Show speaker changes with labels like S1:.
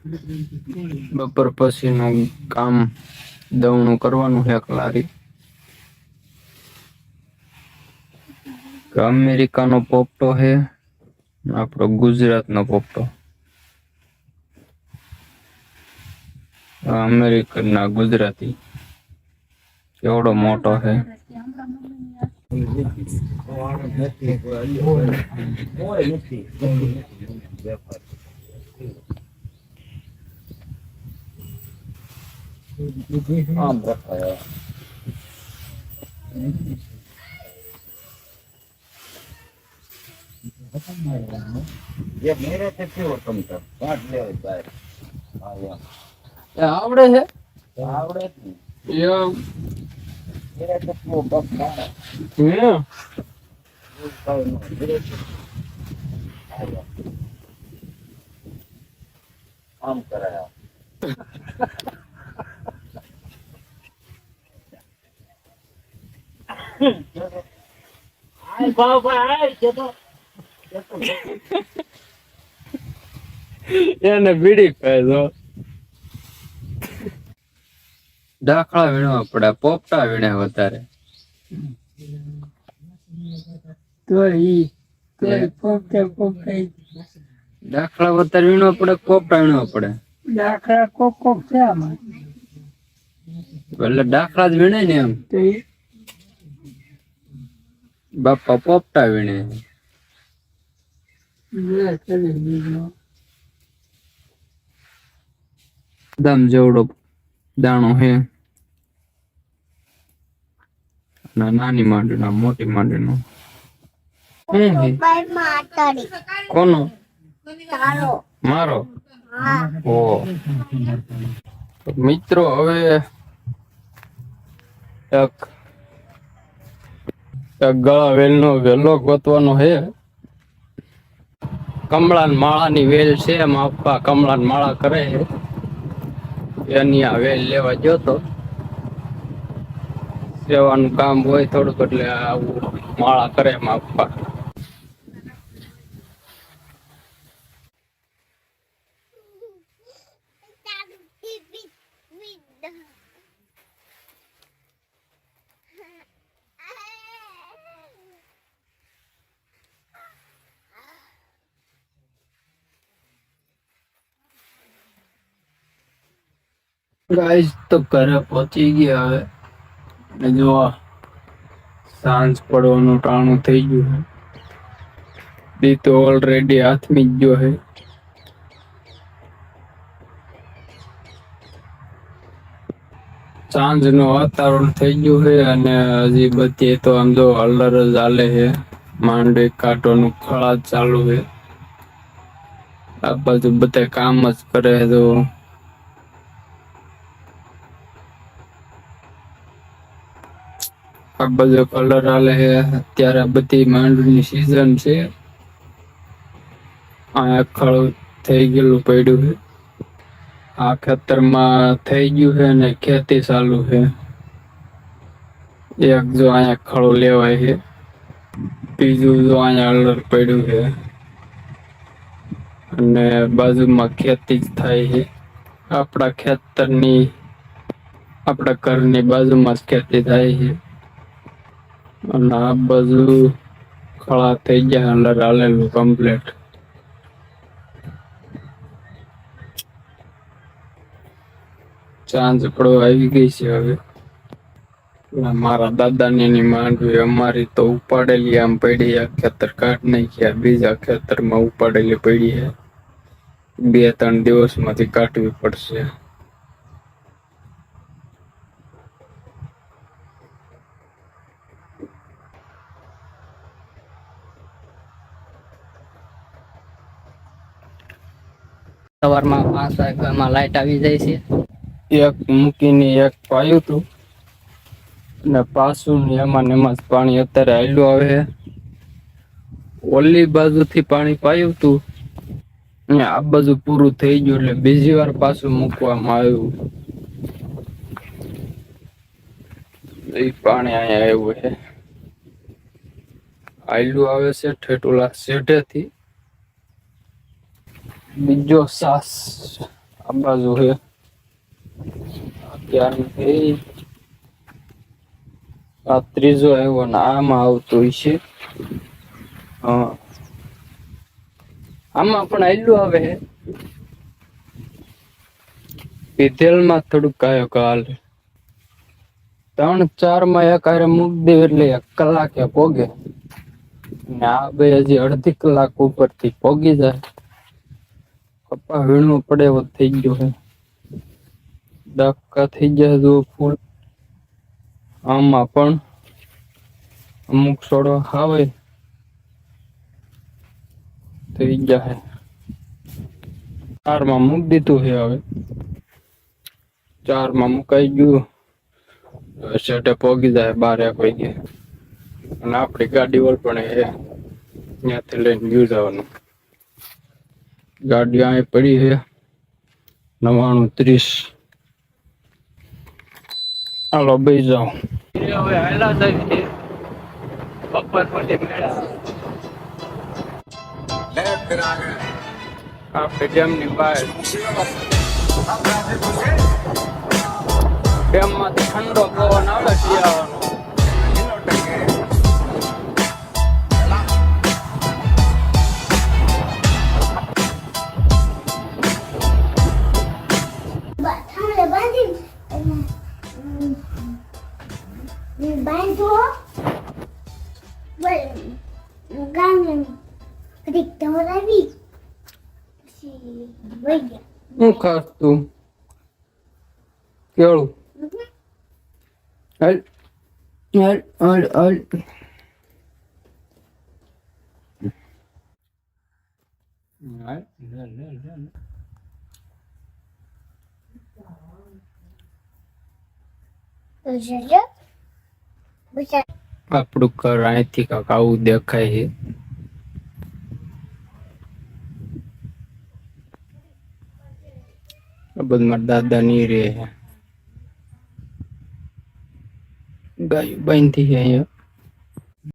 S1: બપોર પછીનું કામ દવણું કરવાનું છે લારી. અમેરિકાનો પોપટો છે, આપણો ગુજરાતનો પોપટો. અમેરિકન ના ગુજરાતી કેવડો મોટો છે. આમ રખાય. આવડે છે આવડે આમ કરાય. એને બીડી ખાય દાખલા વીણવા પડે, પોપટા વીણે વધારે. દાખલા વધારે વીણવા પડે, પોપટા વીણવા પડે. દાખલા કોક છે આમાં, એટલે દાખલા જ વીણે ને એમ. બાપા પોપટા વીણે. દમ જેવડો દાણો હે, નાની માંડવી મોટી માંડવી. કોનો? મારો. ઓ મિત્રો, હવે એક ગળા વેલ નો વેલો ગોતવાનો હે. કમળાન માળાની વેલ છે, એમાં પપ્પા કમળાન માળા કરે છે. એની આ વેલ લેવા ગયો તો, સેવાનું કામ હોય થોડુંક, એટલે આવું માળા કરે એમાં પપ્પા. ગાઈસ તો ઘરે પહોંચી ગયા હવે, ને જો સાંજ પડવાનું ટાણું થઈ ગયું છે. દી તો ઓલરેડી હાથમી જ ગયો છે. સાંજ નું વાતાવરણ થઈ ગયું છે, અને હજી બધી તો આમ જો અલર જ હાલે છે. માંડવી કાઢવાનું ખળા ચાલુ છે. આ બાજુ બધા કામ જ કરે છે. તો આ બધો કલર હાલે છે. અત્યારે બધી માંડવીની સીઝન છે. આ ખળ થઈ ગયેલું પડ્યું છે. આ ખેતરમાં થઈ ગયું છે ને ખેતી ચાલુ છે. એક જો અહીંયા ખળું લેવાય છે, બીજું જો અહીંયા અલર પડ્યું છે, અને બાજુમાં ખેતી જ થાય છે. આપણા ખેતરની, આપણા ઘરની બાજુમાં જ ખેતી થાય છે. અને આ બાજુ ખળા થઈ ગયા, અલર હાલેલું કમ્પ્લીટ. ચાંદ પડો આવી ગઈ છે હવે. મારા દાદાની ની માંડવી અમારી તો ઉપાડેલી આમ પડી, આ ખેતર કાઢ નાખ્યા, બીજા ખેતરમાં ઉપાડેલી પડી છે. 2-3 દિવસમાંથી કાઢવી પડશે. સવારમાં 5 વાગ્યામાં લાઈટ આવી જાય છે. એક મૂકીને એક પાયું હતું, ને પાછું એમાં ને એમાં પાણી અત્યારે આયલું આવે છે. ઓલી બાજુથી પાણી પાયું હતું, આ બાજુ પૂરું થઈ ગયું, એટલે બીજી વાર પાછું મૂકવામાં આવ્યું. એ પાણી અહીંયા આવ્યું છે, આયલું આવે છે ઠેઠ ઓલા શેઢેથી. બીજો સાસ આ બાજુ છે અત્યારે આ ત્રીજો આવ્યો ને આમાં આવતું છે. હા આમાં પણ આયલું આવે છે. પીધેલમાં થોડુંક કાયો કાલ 3-4 માં એક હારે મૂક દે એટલે 1 કલાકે પોગે ને આ બે હજી અડધી કલાક ઉપરથી પોગી જાય. કપા વીણવું પડે એવો થઈ ગયો છે. ડક્કા થઈ જાય જો ફૂલ. આમાં પણ અમુક છોડવા આવે થઈ જાય. 4 માં મૂક દીધું છે. હવે 4 માં મુકાઈ ગયું. સેટે પોગી જાય 12-1 વાગે અને આપણી ગાડી વળ પણ છે ત્યાંથી લઈને ગયું જવાનું. ગાડી અહીં પડી છે 99-30. હાલો બેસી જાઓ. હવે હાલા જાય છે બપોર પછી મેળા આપણે ડેમની બહાર. ડેમમાંથી ઠંડો પવન આવે શિયાળાનો. હું ખાસ તું કેળું હાલ હાલ હાલ હાલ. આપણું ઘર અહીંથી કાંક આવું દેખાય છે. આ બધું મારા દાદા ની રે ગાયું બાંધી છે અહીંયા.